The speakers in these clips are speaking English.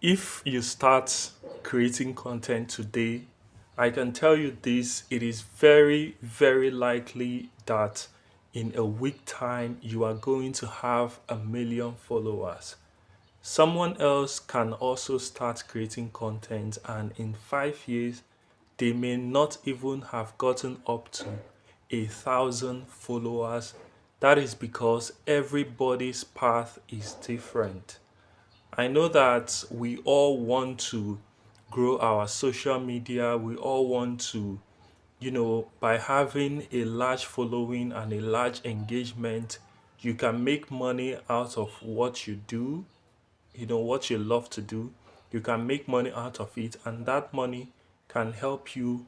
If you start creating content today, I can tell you this, it is very, very likely that in a week time you are going to have 1 million followers. Someone else can also start creating content, and in 5 years, they may not even have gotten up to 1,000 followers. That is because everybody's path is different. I know that we all want to grow our social media. We all want to, by having a large following and a large engagement, you can make money out of what you do, what you love to do. You can make money out of it, and that money can help you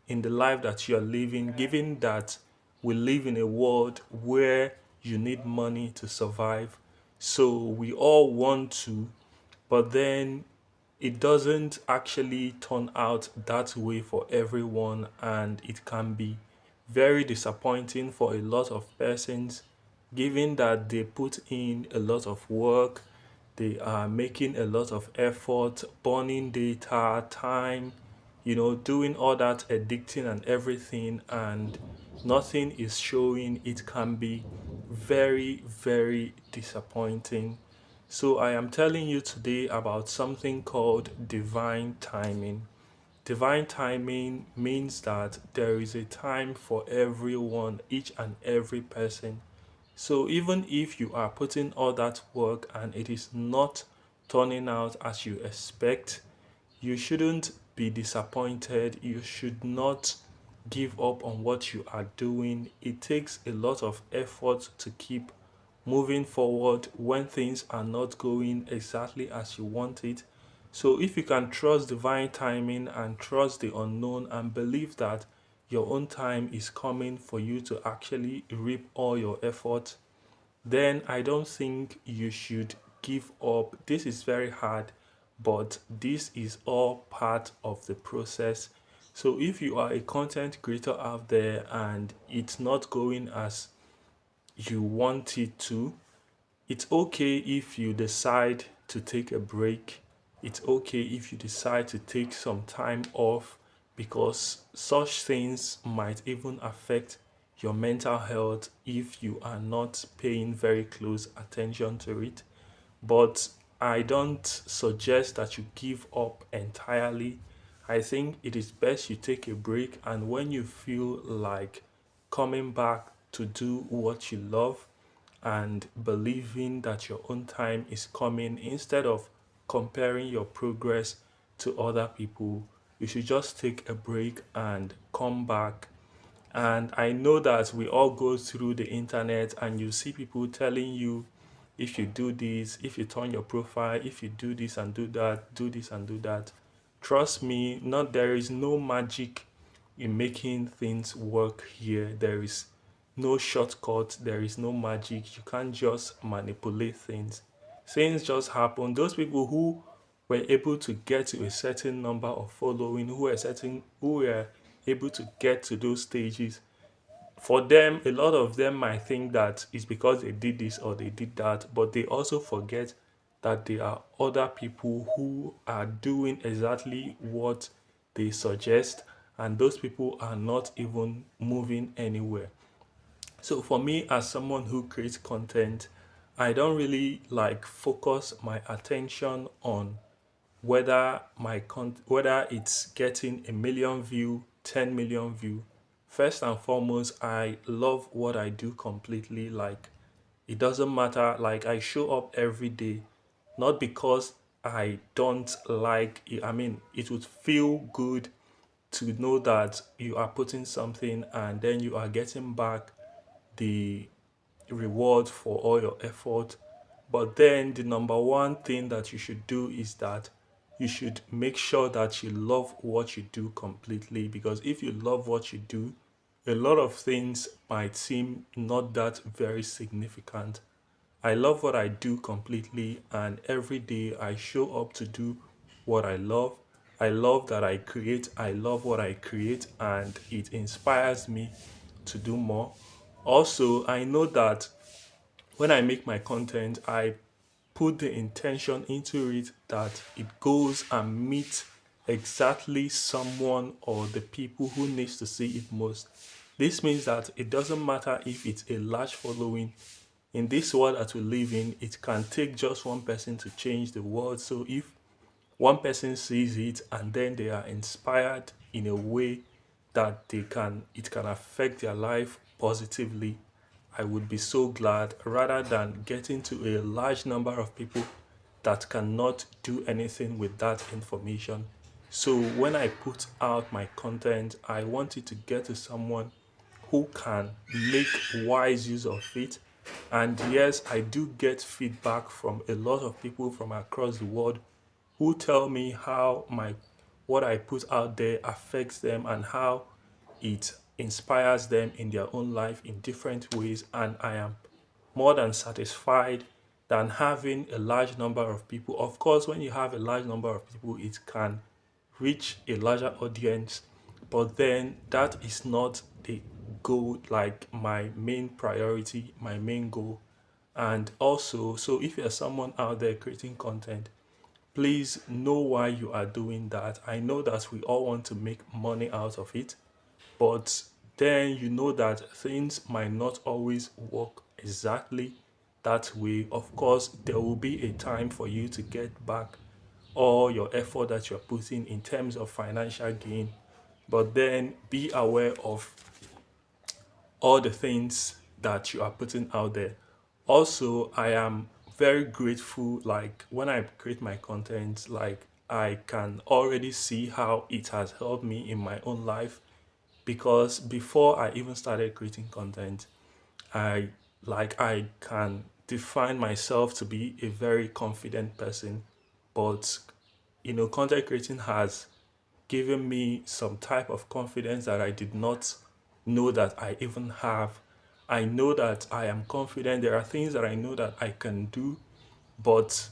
in the life that you are living, given that we live in a world where you need money to survive. So we all want to, but then it doesn't actually turn out that way for everyone, and it can be very disappointing for a lot of persons, given that they put in a lot of work, they are making a lot of effort, burning data, time, doing all that editing and everything, and nothing is showing. It can be very, very disappointing. So, I am telling you today about something called divine timing. Divine timing means that there is a time for everyone, each and every person. So even if you are putting all that work and it is not turning out as you expect, you shouldn't be disappointed. You should not give up on what you are doing. It takes a lot of effort to keep moving forward when things are not going exactly as you want it. So, if you can trust divine timing and trust the unknown and believe that your own time is coming for you to actually reap all your effort, then I don't think you should give up. This is very hard, but this is all part of the process. So if you are a content creator out there and it's not going as you want it to, it's okay if you decide to take a break. It's okay if you decide to take some time off, because such things might even affect your mental health if you are not paying very close attention to it. But I don't suggest that you give up entirely. I think it is best you take a break, and when you feel like coming back to do what you love and believing that your own time is coming, instead of comparing your progress to other people, you should just take a break and come back. And I know that we all go through the internet and you see people telling you, if you do this, if you turn your profile, if you do this and do that, do this and do that. Trust me, not there is no magic in making things work here. There is no shortcut, there is no magic. You can't just manipulate things. Things just happen. Those people who were able to get to a certain number of following, who were able to get to those stages, for them, a lot of them might think that it's because they did this or they did that, but they also forget that there are other people who are doing exactly what they suggest, and those people are not even moving anywhere. So for me, as someone who creates content, I don't really like focus my attention on whether it's getting 1 million view, 10 million view. First and foremost, I love what I do completely. Like, it doesn't matter. Like, I show up every day, not because I don't like it. I mean, it would feel good to know that you are putting something and then you are getting back the reward for all your effort. But then the number one thing that you should do is that you should make sure that you love what you do completely, because if you love what you do, a lot of things might seem not that very significant. I love what I do completely, and every day I show up to do what I love. I love that I create, I love what I create, and it inspires me to do more. Also, I know that when I make my content, I put the intention into it that it goes and meets exactly someone or the people who needs to see it most. This means that it doesn't matter if it's a large following. In this world that we live in, it can take just one person to change the world. So if one person sees it and then they are inspired in a way that it can affect their life positively, I would be so glad, rather than getting to a large number of people that cannot do anything with that information. So when I put out my content, I want it to get to someone who can make wise use of it. And yes, I do get feedback from a lot of people from across the world who tell me how my what I put out there affects them and how it inspires them in their own life in different ways. And I am more than satisfied than having a large number of people. Of course, when you have a large number of people, it can reach a larger audience, but then that is not the goal, like my main priority, my main goal. And also, so if you're someone out there creating content, please know why you are doing that. I know that we all want to make money out of it, but then you know that things might not always work exactly that way. Of course, there will be a time for you to get back all your effort that you're putting in terms of financial gain, but then be aware of all the things that you are putting out there. Also, I am very grateful, like when I create my content, like I can already see how it has helped me in my own life, because before I even started creating content, I I can define myself to be a very confident person, but content creating has given me some type of confidence that I did not know that I even have. I know that I am confident. There are things that I know that I can do, but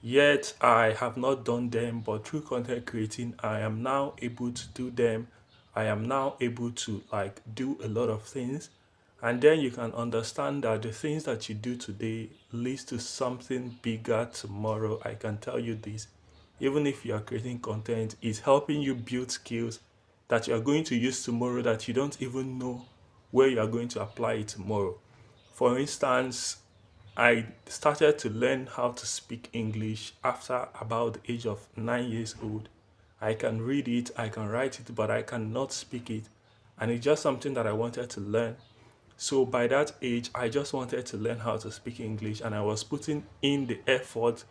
yet I have not done them. But through content creating, I am now able to do them. I am now able to do a lot of things. And then you can understand that the things that you do today leads to something bigger tomorrow. I can tell you this. Even if you are creating content, it's helping you build skills that you are going to use tomorrow that you don't even know where you are going to apply it tomorrow. For instance, I started to learn how to speak English after about the age of 9 years old. I can read it, I can write it, but I cannot speak it. And it's just something that I wanted to learn. So by that age, I just wanted to learn how to speak English, and I was putting in the effort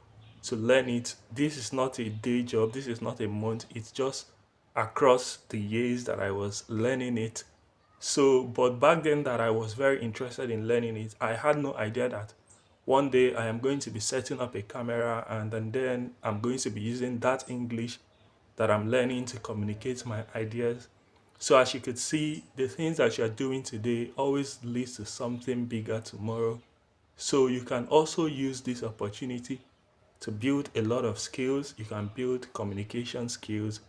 to learn it. This is not a day job, this is not a month, it's just across the years that I was learning it. So, but back then that I was very interested in learning it, I had no idea that one day I am going to be setting up a camera, and then I'm going to be using that English that I'm learning to communicate my ideas. So as you could see, the things that you're doing today always leads to something bigger tomorrow. So you can also use this opportunity to build a lot of skills. You can build communication skills.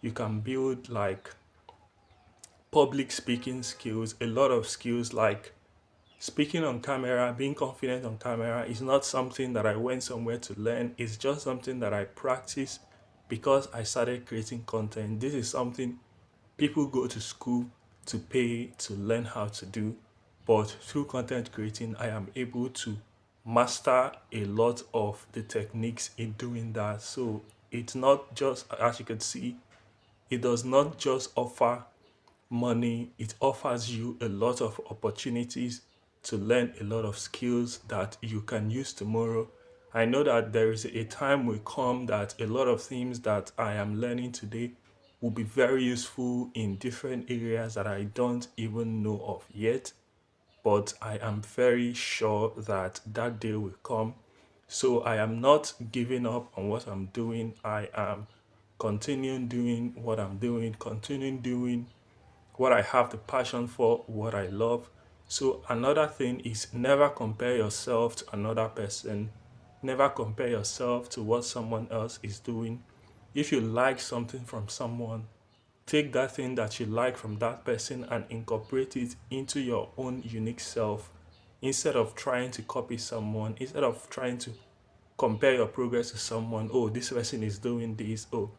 You can build public speaking skills, a lot of skills like speaking on camera, being confident on camera is not something that I went somewhere to learn. It's just something that I practice because I started creating content. This is something people go to school to pay to learn how to do. But through content creating, I am able to master a lot of the techniques in doing that. So it's not just, as you can see, it does not just offer money, it offers you a lot of opportunities to learn a lot of skills that you can use tomorrow. I know that there is a time will come that a lot of things that I am learning today will be very useful in different areas that I don't even know of yet, but I am very sure that that day will come. So I am not giving up on what I'm doing. I am continuing doing what I'm doing, continuing doing what I have the passion for, what I love. So another thing is never compare yourself to another person. Never compare yourself to what someone else is doing. If you like something from someone, take that thing that you like from that person and incorporate it into your own unique self instead of trying to copy someone, instead of trying to compare your progress to someone. Oh, this person is doing this. Oh,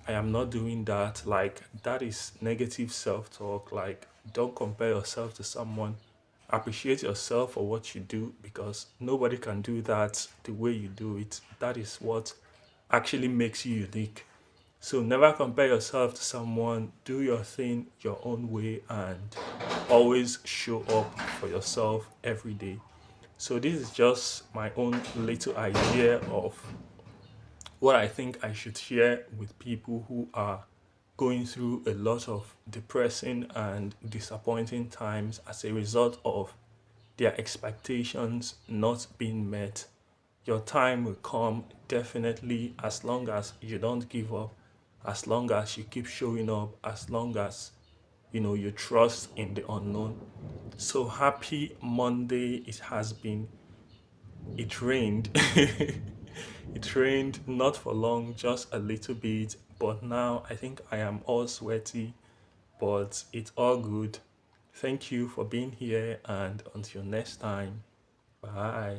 I am not doing that. Like, that is negative self talk. Like, don't compare yourself to someone. Appreciate yourself for what you do, because nobody can do that the way you do it. That is what actually makes you unique. So never compare yourself to someone. Do your thing your own way and always show up for yourself every day. So this is just my own little idea of what I think I should share with people who are going through a lot of depressing and disappointing times as a result of their expectations not being met. Your time will come definitely, as long as you don't give up, as long as you keep showing up, as long as you trust in the unknown. So happy Monday. It rained. It rained not for long, just a little bit, but now I think I am all sweaty, but it's all good. Thank you for being here, and until next time, bye.